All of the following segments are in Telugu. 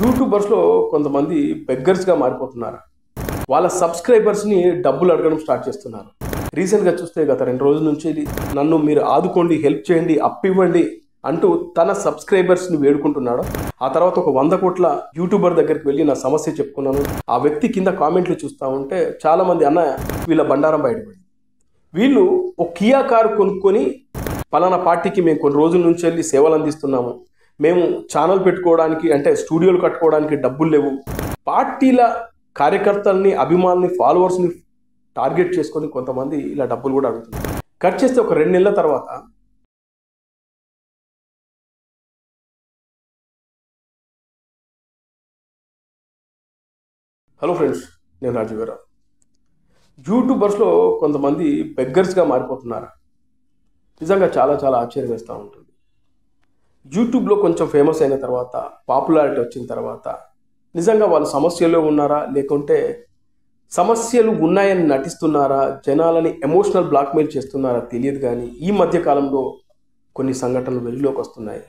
యూట్యూబర్స్లో కొంతమంది బెగ్గర్స్గా మారిపోతున్నారు. వాళ్ళ సబ్స్క్రైబర్స్ని డబ్బులు అడగడం స్టార్ట్ చేస్తున్నారు. రీసెంట్గా చూస్తే గత 2 రోజుల నుంచి నన్ను మీరు ఆదుకోండి, హెల్ప్ చేయండి, అప్పివ్వండి అంటూ తన సబ్స్క్రైబర్స్ని వేడుకుంటున్నాడు. ఆ తర్వాత ఒక 100 కోట్ల యూట్యూబర్ దగ్గరికి వెళ్ళి నా సమస్య చెప్పుకున్నాను. ఆ వ్యక్తి కింద కామెంట్లు చూస్తూ ఉంటే చాలామంది అన్న వీళ్ళ బండారం బయటపడింది. వీళ్ళు ఒక కియా కారు కొనుక్కొని పలానా పార్టీకి మేము కొన్ని రోజుల నుంచి వెళ్ళి సేవలు అందిస్తున్నాము, మేము ఛానల్ పెట్టుకోవడానికి అంటే స్టూడియోలు కట్టుకోవడానికి డబ్బులు లేవు, పార్టీల కార్యకర్తల్ని, అభిమానుల్ని, ఫాలోవర్స్ని టార్గెట్ చేసుకొని కొంతమంది ఇలా డబ్బులు కూడా అడుగుతున్నారు. కట్ చేస్తే ఒక 2 నెలల తర్వాత హలో ఫ్రెండ్స్, నేను రాజు గారు. యూట్యూబర్స్లో కొంతమంది బెగ్గర్స్గా మారిపోతున్నారు. నిజంగా చాలా చాలా ఆశ్చర్యం వేస్తూ ఉంటుంది. యూట్యూబ్లో కొంచెం ఫేమస్ అయిన తర్వాత, పాపులారిటీ వచ్చిన తర్వాత నిజంగా వాళ్ళు సమస్యల్లో ఉన్నారా, లేకుంటే సమస్యలు ఉన్నాయని నటిస్తున్నారా, జనాలని ఎమోషనల్ బ్లాక్మెయిల్ చేస్తున్నారా తెలియదు. కానీ ఈ మధ్య కాలంలో కొన్ని సంఘటనలు వెలుగులోకి వస్తున్నాయి.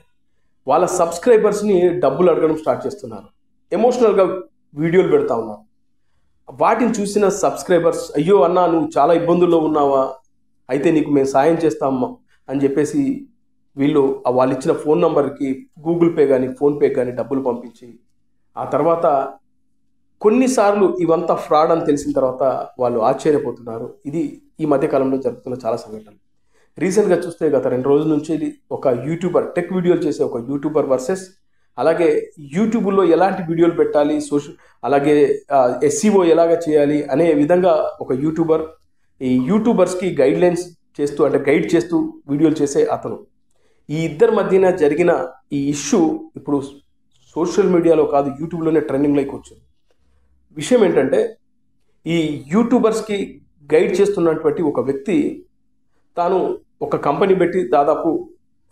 వాళ్ళ సబ్స్క్రైబర్స్ని డబ్బులు అడగడం స్టార్ట్ చేస్తున్నారు. ఎమోషనల్గా వీడియోలు పెడతా ఉన్నారు. వాటిని చూసిన సబ్స్క్రైబర్స్, అయ్యో అన్నా నువ్వు చాలా ఇబ్బందుల్లో ఉన్నావా, అయితే నీకు మేము సాయం చేస్తామా అని చెప్పేసి వాళ్ళు ఇచ్చిన ఫోన్ నంబర్కి గూగుల్ పే కానీ ఫోన్పే కానీ డబ్బులు పంపించి, ఆ తర్వాత కొన్నిసార్లు ఇవంతా ఫ్రాడ్ అని తెలిసిన తర్వాత వాళ్ళు ఆశ్చర్యపోతున్నారు. ఇది ఈ మధ్యకాలంలో జరుగుతున్న చాలా సంఘటనలు. రీసెంట్గా చూస్తే గత 2 రోజుల నుంచి ఒక యూట్యూబర్, టెక్ వీడియోలు చేసే ఒక యూట్యూబర్ వర్సెస్ అలాగే యూట్యూబ్లో ఎలాంటి వీడియోలు పెట్టాలి, అలాగే SEO ఎలాగ చేయాలి అనే విధంగా ఒక యూట్యూబర్ ఈ యూట్యూబర్స్కి గైడ్ చేస్తూ వీడియోలు చేసే అతను. ఈ ఇద్దరి మధ్యన జరిగిన ఈ ఇష్యూ ఇప్పుడు సోషల్ మీడియాలో కాదు, యూట్యూబ్లోనే ట్రెండింగ్లోకి వచ్చింది. విషయం ఏంటంటే, ఈ యూట్యూబర్స్కి గైడ్ చేస్తున్నటువంటి ఒక వ్యక్తి తాను ఒక కంపెనీ పెట్టి దాదాపు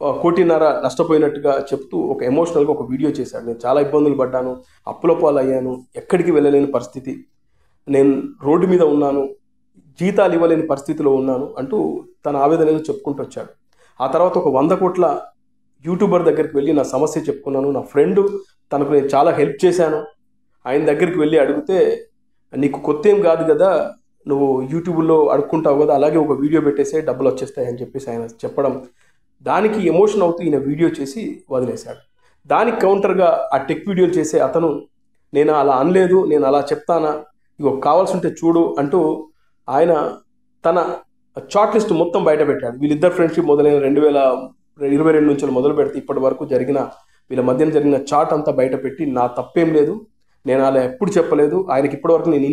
1.5 కోటి నష్టపోయినట్టుగా చెప్తూ ఒక ఎమోషనల్గా ఒక వీడియో చేశాడు. నేను చాలా ఇబ్బందులు పడ్డాను, అప్పుల పాలు అయ్యాను, ఎక్కడికి వెళ్ళలేని పరిస్థితి, నేను రోడ్డు మీద ఉన్నాను, జీతాలు ఇవ్వలేని పరిస్థితిలో ఉన్నాను అంటూ తన ఆవేదనను చెప్పుకుంటూ వచ్చాడు. ఆ తర్వాత ఒక 100 కోట్ల యూట్యూబర్ దగ్గరికి వెళ్ళి నా సమస్య చెప్పుకున్నాను. నా ఫ్రెండ్, తనకు నేను చాలా హెల్ప్ చేశాను, ఆయన దగ్గరికి వెళ్ళి అడిగితే, నీకు కొత్త ఏం కాదు కదా, నువ్వు యూట్యూబ్లో అడుక్కుంటావు కదా, అలాగే ఒక వీడియో పెట్టేసే డబ్బులు వచ్చేస్తాయి అని చెప్పేసి ఆయన చెప్పడం, దానికి ఎమోషన్ అవుతూ ఈయన వీడియో చేసి వదిలేశాడు. దానికి కౌంటర్గా ఆ టెక్ వీడియోలు చేసే అతను, నేను అలా అనలేదు, నేను అలా చెప్తానా, ఇగో కావాల్సి ఉంటే చూడు అంటూ ఆయన తన చాట్ లిస్ట్ మొత్తం బయట పెట్టాడు. వీళ్ళిద్దరు ఫ్రెండ్షిప్ మొదలైన 2022 నుంచి మొదలు పెడితే ఇప్పటి వరకు వీళ్ళ మధ్యన జరిగిన చాట్ అంతా బయట పెట్టి, నా తప్పేం లేదు, నేను అలా ఎప్పుడు చెప్పలేదు, ఆయనకి ఇప్పటివరకు నేను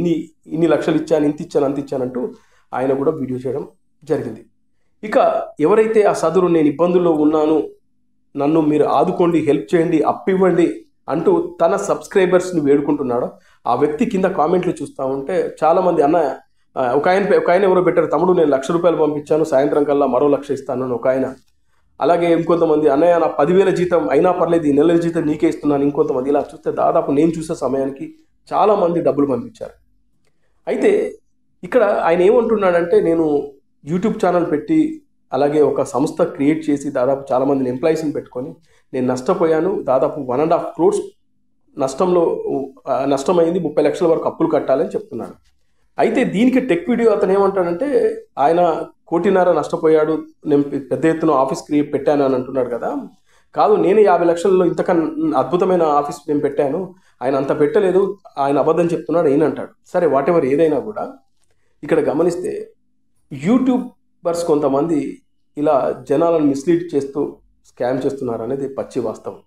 ఇన్ని లక్షలు ఇచ్చాను, ఇంత ఇచ్చాను, అంత ఇచ్చానంటూ ఆయన కూడా వీడియో చేయడం జరిగింది. ఇక ఎవరైతే ఆ సదరు నేను ఇబ్బందుల్లో ఉన్నాను, నన్ను మీరు ఆదుకోండి, హెల్ప్ చేయండి, అప్పివ్వండి అంటూ తన సబ్స్క్రైబర్స్ని వేడుకుంటున్నాడో ఆ వ్యక్తి కింద కామెంట్లు చూస్తూ ఉంటే చాలామంది అన్న, ఒక ఆయన ఎవరో పెట్టారు, తమ్ముడు నేను ₹1,00,000 పంపించాను, సాయంత్రం కల్లా మరో 1,00,000 ఇస్తాను అని ఒక ఆయన. అలాగే ఇంకొంతమంది, అన్నయ్య నా 10,000 జీతం అయినా పర్లేదు, ఈ నెల జీతం నీకే ఇస్తున్నాను ఇంకొంతమంది. ఇలా చూస్తే దాదాపు నేను చూసే సమయానికి చాలామంది డబ్బులు పంపించారు. అయితే ఇక్కడ ఆయన ఏమంటున్నాడంటే, నేను యూట్యూబ్ ఛానల్ పెట్టి అలాగే ఒక సంస్థ క్రియేట్ చేసి దాదాపు చాలామందిని ఎంప్లాయీస్ని పెట్టుకొని నేను నష్టపోయాను, దాదాపు 1.5 crores నష్టమైంది, 30 లక్షల వరకు అప్పులు కట్టాలని చెప్తున్నాడు. అయితే దీనికి టెక్ వీడియో అతను ఏమంటాడంటే, ఆయన 1.5 కోటి నష్టపోయాడు, నేను పెద్ద ఎత్తున ఆఫీస్ పెట్టాను అని అంటున్నాడు కదా, కాదు నేను 50 లక్షల్లో ఇంతకన్నా అద్భుతమైన ఆఫీస్ నేను పెట్టాను, ఆయన అంత పెట్టలేదు, ఆయన అబద్ధం చెప్తున్నాడు ఈయన అంటాడు. సరే, వాటెవర్ ఏదైనా కూడా ఇక్కడ గమనిస్తే యూట్యూబర్స్ కొంతమంది ఇలా జనాలను మిస్లీడ్ చేస్తూ స్కామ్ చేస్తున్నారు అనేది పచ్చి వాస్తవం.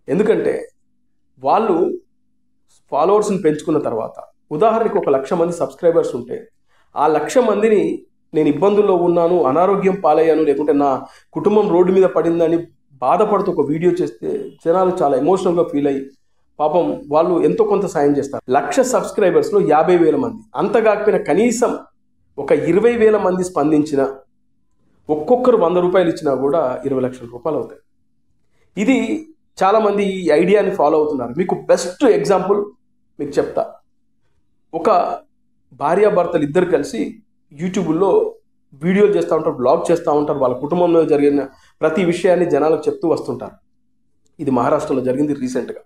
ఎందుకంటే వాళ్ళు ఫాలోవర్స్ని పెంచుకున్న తర్వాత, ఉదాహరణకి 1,00,000 మంది సబ్స్క్రైబర్స్ ఉంటే, ఆ 1,00,000 మందిని నేను ఇబ్బందుల్లో ఉన్నాను, అనారోగ్యం పాలయ్యాను, లేకుంటే నా కుటుంబం రోడ్డు మీద పడిందని బాధపడుతూ ఒక వీడియో చేస్తే జనాలు చాలా ఎమోషనల్గా ఫీల్ అయ్యి పాపం వాళ్ళు ఎంతో కొంత సాయం చేస్తారు. 1,00,000 సబ్స్క్రైబర్స్లో 50,000 మంది, అంత కాకపోయినా కనీసం ఒక 20,000 మంది స్పందించిన, ఒక్కొక్కరు ₹100 ఇచ్చినా కూడా 20 లక్షల రూపాయలు అవుతాయి. ఇది చాలామంది ఈ ఐడియాని ఫాలో అవుతున్నారు. మీకు బెస్ట్ ఎగ్జాంపుల్ మీకు చెప్తా. ఒక భార్యాభర్తలు ఇద్దరు కలిసి యూట్యూబ్లో వీడియోలు చేస్తూ ఉంటారు, బ్లాగ్ చేస్తూ ఉంటారు, వాళ్ళ కుటుంబంలో జరిగిన ప్రతి విషయాన్ని జనాలకు చెప్తూ వస్తుంటారు. ఇది మహారాష్ట్రలో జరిగింది రీసెంట్గా.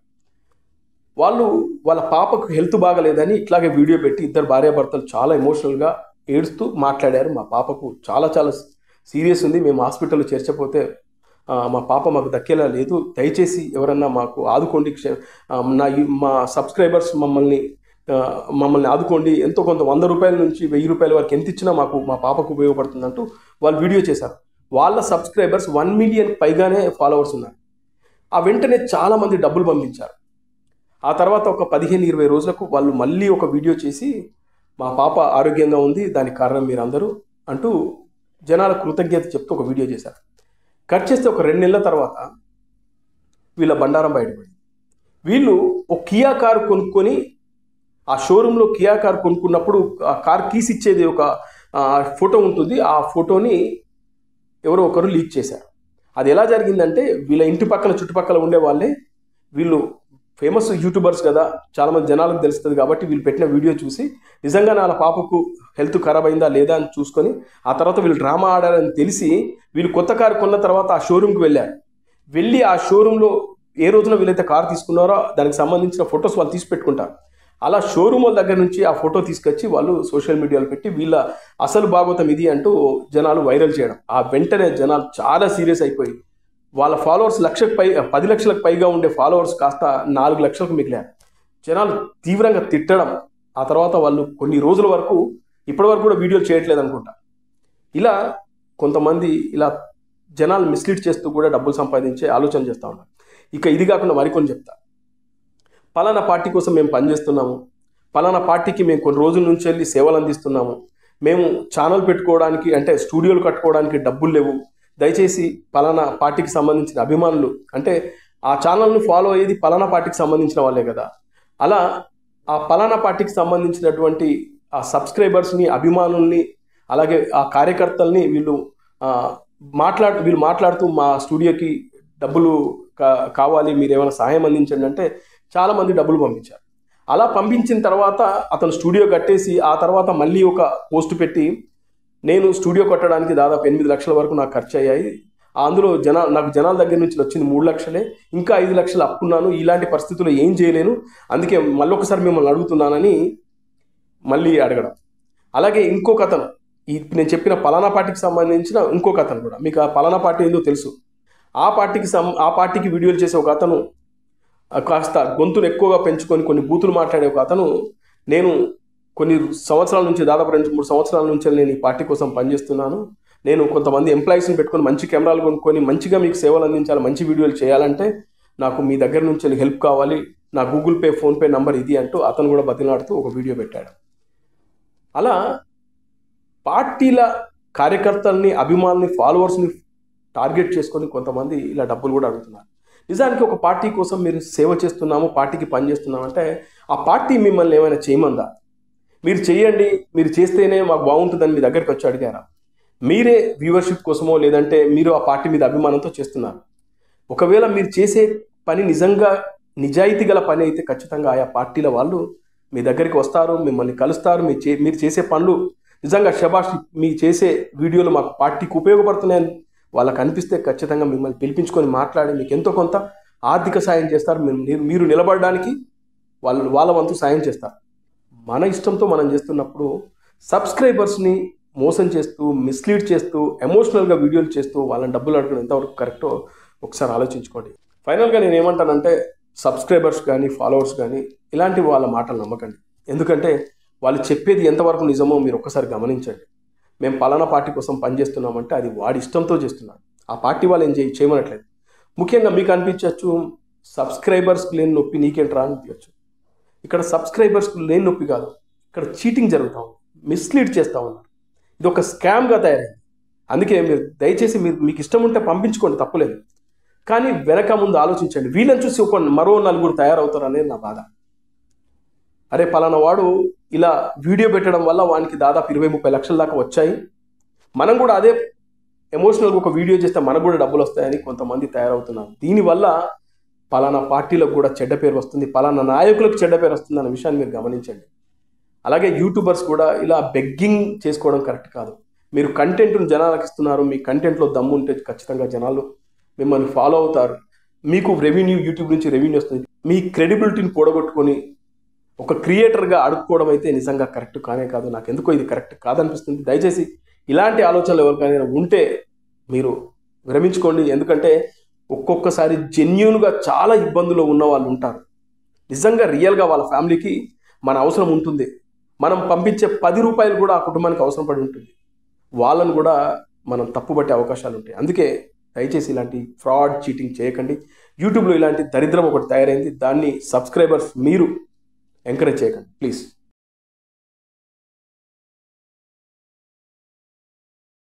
వాళ్ళు వాళ్ళ పాపకు హెల్త్ బాగలేదని ఇట్లాగే వీడియో పెట్టి ఇద్దరు భార్యాభర్తలు చాలా ఎమోషనల్గా ఏడుస్తూ మాట్లాడారు. మా పాపకు చాలా చాలా సీరియస్ ఉంది, మేము హాస్పిటల్లో చేర్చకపోతే మా పాప మాకు దక్కేలా లేదు, దయచేసి ఎవరన్నా మాకు ఆదుకోండి, మా సబ్స్క్రైబర్స్ మమ్మల్ని ఆదుకోండి, ఎంతో కొంత 100 రూపాయల నుంచి 1000 రూపాయల వరకు ఎంత ఇచ్చినా మా పాపకు ఉపయోగపడుతుందంటూ వాళ్ళు వీడియో చేశారు. వాళ్ళ సబ్స్క్రైబర్స్ 1 మిలియన్ పైగానే ఫాలోవర్స్ ఉన్నారు. ఆ వెంటనే చాలామంది డబ్బులు పంపించారు. ఆ తర్వాత ఒక 15-20 రోజులకు వాళ్ళు మళ్ళీ ఒక వీడియో చేసి మా పాప ఆరోగ్యంగా ఉంది, దానికి కారణం మీరందరూ అంటూ జనాల కృతజ్ఞత చెప్తూ ఒక వీడియో చేశారు. కట్ చేస్తే ఒక 2 నెలల తర్వాత వీళ్ళ బండారం బయటపడింది. వీళ్ళు ఒక కియా కారు కొనుక్కొని ఆ షోరూంలో కియా కారు కొనుక్కున్నప్పుడు ఆ కార్ కీస్ ఇచ్చేది ఒక ఫోటో ఉంటుంది. ఆ ఫోటోని ఎవరో ఒకరు లీక్ చేశారు. అది ఎలా జరిగిందంటే వీళ్ళ ఇంటి పక్కన చుట్టుపక్కల ఉండే వాళ్ళే, వీళ్ళు ఫేమస్ యూట్యూబర్స్ కదా, చాలామంది జనాలకు తెలుస్తుంది కాబట్టి వీళ్ళు పెట్టిన వీడియో చూసి నిజంగా వాళ్ళ పాపకు హెల్త్ ఖరాబ్ అయిందా లేదా అని చూసుకొని ఆ తర్వాత వీళ్ళు డ్రామా ఆడారని తెలిసి వీళ్ళు కొత్త కారు కొన్న తర్వాత ఆ షోరూమ్కి వెళ్ళి ఆ షోరూంలో ఏ రోజున వీళ్ళైతే కారు తీసుకున్నారో దానికి సంబంధించిన ఫొటోస్ వాళ్ళు తీసి పెట్టుకుంటారు. అలా షోరూమ్ వాళ్ళ దగ్గర నుంచి ఆ ఫోటో తీసుకొచ్చి వాళ్ళు సోషల్ మీడియాలో పెట్టి వీళ్ళ అసలు భాగవతం ఇది అంటూ జనాలు వైరల్ చేయడం. ఆ వెంటనే జనాలు చాలా సీరియస్ అయిపోయి వాళ్ళ ఫాలోవర్స్ 10 లక్షలకు పైగా ఉండే ఫాలోవర్స్ కాస్త 4 లక్షలకు మిగిలారు. జనాలు తీవ్రంగా తిట్టడం. ఆ తర్వాత వాళ్ళు కొన్ని రోజుల వరకు ఇప్పటి వరకు కూడా వీడియోలు చేయట్లేదు అనుకుంటా. ఇలా కొంతమంది ఇలా జనాలు మిస్లీడ్ చేస్తూ కూడా డబ్బులు సంపాదించే ఆలోచన చేస్తూ ఉన్నారు. ఇక ఇది కాకుండా మరికొన్ని చెప్తా. పలానా పార్టీ కోసం మేము పనిచేస్తున్నాము, పలానా పార్టీకి మేము కొన్ని రోజుల నుంచి వెళ్ళి సేవలు అందిస్తున్నాము, మేము ఛానల్ పెట్టుకోవడానికి అంటే స్టూడియోలు కట్టుకోవడానికి డబ్బులు లేవు, దయచేసి పలానా పార్టీకి సంబంధించిన అభిమానులు అంటే ఆ ఛానల్ను ఫాలో అయ్యేది పలానా పార్టీకి సంబంధించిన వాళ్ళే కదా, అలా ఆ పలానా పార్టీకి సంబంధించినటువంటి ఆ సబ్స్క్రైబర్స్ని, అభిమానుల్ని, అలాగే ఆ కార్యకర్తల్ని వీళ్ళు మాట్లాడుతూ మా స్టూడియోకి డబ్బులు కావాలి, మీరు ఏమైనా సహాయం అందించండి అంటే చాలామంది డబ్బులు పంపించారు. అలా పంపించిన తర్వాత అతను స్టూడియో కట్టేసి ఆ తర్వాత మళ్ళీ ఒక పోస్ట్ పెట్టి నేను స్టూడియో కట్టడానికి దాదాపు 8 లక్షల వరకు నాకు ఖర్చు అయ్యాయి, అందులో నాకు జనాల దగ్గర నుంచి వచ్చింది 3 లక్షలే, ఇంకా 5 లక్షలు అప్పున్నాను, ఇలాంటి పరిస్థితుల్లో ఏం చేయలేను, అందుకే మళ్ళొకసారి మిమ్మల్ని అడుగుతున్నానని మళ్ళీ అడగడం. అలాగే ఇంకొక అతను, నేను చెప్పిన పలానా పార్టీకి సంబంధించిన ఇంకొక అతను కూడా, మీకు ఆ పలానా పార్టీ ఏందో తెలుసు, ఆ పార్టీకి వీడియోలు చేసే ఒక అతను కాస్త గొంతును ఎక్కువగా పెంచుకొని కొన్ని బూతులు మాట్లాడే ఒక అతను, నేను కొన్ని సంవత్సరాల నుంచి దాదాపు 2-3 సంవత్సరాల నుంచి నేను ఈ పార్టీ కోసం పనిచేస్తున్నాను, నేను కొంతమంది ఎంప్లాయీస్ని పెట్టుకొని మంచి కెమెరాలు కొనుక్కొని మంచిగా మీకు సేవలు అందించాలి, మంచి వీడియోలు చేయాలంటే నాకు మీ దగ్గర నుంచి హెల్ప్ కావాలి, నా గూగుల్ పే ఫోన్పే నంబర్ ఇది అంటూ అతను కూడా బతిలాడుతూ ఒక వీడియో పెట్టాడు. అలా పార్టీల కార్యకర్తల్ని, అభిమానుల్ని, ఫాలోవర్స్ని టార్గెట్ చేసుకొని కొంతమంది ఇలా డబ్బులు కూడా అడుగుతున్నారు. నిజానికి ఒక పార్టీ కోసం మీరు సేవ చేస్తున్నాము, పార్టీకి పని చేస్తున్నామంటే ఆ పార్టీ మిమ్మల్ని ఏమైనా చేయమందా? మీరు చేయండి, మీరు చేస్తేనే మాకు బాగుంటుందని మీ దగ్గరికి వచ్చి అడిగారా? మీరే వ్యూవర్షిప్ కోసమో లేదంటే మీరు ఆ పార్టీ మీద అభిమానంతో చేస్తున్నారు. ఒకవేళ మీరు చేసే పని నిజంగా నిజాయితీ గల పని అయితే ఖచ్చితంగా ఆయా పార్టీల వాళ్ళు మీ దగ్గరికి వస్తారు, మిమ్మల్ని కలుస్తారు. మీరు చేసే పనులు నిజంగా శభాష్, మీ చేసే వీడియోలు మాకు పార్టీకి ఉపయోగపడుతున్నాయని వాళ్ళకి అనిపిస్తే ఖచ్చితంగా మిమ్మల్ని పిలిపించుకొని మాట్లాడి మీకు ఎంతో కొంత ఆర్థిక సాయం చేస్తారు. మీరు నిలబడడానికి వాళ్ళ వంతు సాయం చేస్తారు. మన ఇష్టంతో మనం చేస్తున్నప్పుడు సబ్స్క్రైబర్స్ని మోసం చేస్తూ, మిస్లీడ్ చేస్తూ, ఎమోషనల్గా వీడియోలు చేస్తూ వాళ్ళని డబ్బులు అడగడం ఎంతవరకు కరెక్టో ఒకసారి ఆలోచించుకోండి. ఫైనల్గా నేను ఏమంటానంటే సబ్స్క్రైబర్స్ కానీ, ఫాలోవర్స్ కానీ ఇలాంటి వాళ్ళ మాటలు నమ్మకండి. ఎందుకంటే వాళ్ళు చెప్పేది ఎంతవరకు నిజమో మీరు ఒక్కసారి గమనించండి. మేము పలానా పార్టీ కోసం పనిచేస్తున్నామంటే అది వాడి ఇష్టంతో చేస్తున్నాడు, ఆ పార్టీ వాళ్ళు ఏం చేయమనట్లేదు. ముఖ్యంగా మీకు అనిపించవచ్చు సబ్స్క్రైబర్స్కి లేని నొప్పి నీకేంట్రా అనిపించవచ్చు. ఇక్కడ సబ్స్క్రైబర్స్కి లేని నొప్పి కాదు, ఇక్కడ చీటింగ్ జరుగుతూ ఉంది, మిస్లీడ్ చేస్తూ ఉన్నారు. ఇది ఒక స్కామ్గా తయారైంది. అందుకే మీరు దయచేసి మీకు ఇష్టం ఉంటే పంపించుకోండి, తప్పులేదు, కానీ వెనక ముందు ఆలోచించండి. వీళ్ళని చూసి మరో 4 తయారవుతారు అనేది నా బాధ. అరే పలానా వాడు ఇలా వీడియో పెట్టడం వల్ల వానికి దాదాపు 20-30 లక్షల దాకా వచ్చాయి, మనం కూడా అదే ఎమోషనల్గా ఒక వీడియో చేస్తే మనకు కూడా డబ్బులు వస్తాయని కొంతమంది తయారవుతున్నారు. దీనివల్ల పలానా పార్టీలకు కూడా చెడ్డ పేరు వస్తుంది, పలానా నాయకులకు చెడ్డ పేరు వస్తుంది అన్న విషయాన్ని మీరు గమనించండి. అలాగే యూట్యూబర్స్ కూడా ఇలా బెగ్గింగ్ చేసుకోవడం కరెక్ట్ కాదు. మీరు కంటెంట్ను జనాలకు ఇస్తున్నారు, మీ కంటెంట్లో దమ్ము ఉంటే ఖచ్చితంగా జనాలు మిమ్మల్ని ఫాలో అవుతారు. మీకు రెవెన్యూ, యూట్యూబ్ నుంచి రెవెన్యూ వస్తుంది, మీ క్రెడిబిలిటీని కూడగొట్టుకొని ఒక క్రియేటర్గా అడుక్కోవడం అయితే నిజంగా కరెక్ట్ కానే కాదు. నాకు ఎందుకో ఇది కరెక్ట్ కాదనిపిస్తుంది. దయచేసి ఇలాంటి ఆలోచనలు ఎవరికైనా ఉంటే మీరు విరమించుకోండి. ఎందుకంటే ఒక్కొక్కసారి జెన్యూన్గా చాలా ఇబ్బందులు ఉన్న వాళ్ళు ఉంటారు. నిజంగా రియల్గా వాళ్ళ ఫ్యామిలీకి మన అవసరం ఉంటుంది. మనం పంపించే 10 రూపాయలు కూడా ఆ కుటుంబానికి అవసరం పడి ఉంటుంది. వాళ్ళను కూడా మనం తప్పుపట్టే అవకాశాలు ఉంటాయి. అందుకే దయచేసి ఇలాంటి ఫ్రాడ్, చీటింగ్ చేయకండి. యూట్యూబ్లో ఇలాంటి దరిద్రం ఒకటి తయారైంది. దాన్ని సబ్స్క్రైబర్స్ మీరు ఎంకరేజ్ చేయకండి ప్లీజ్.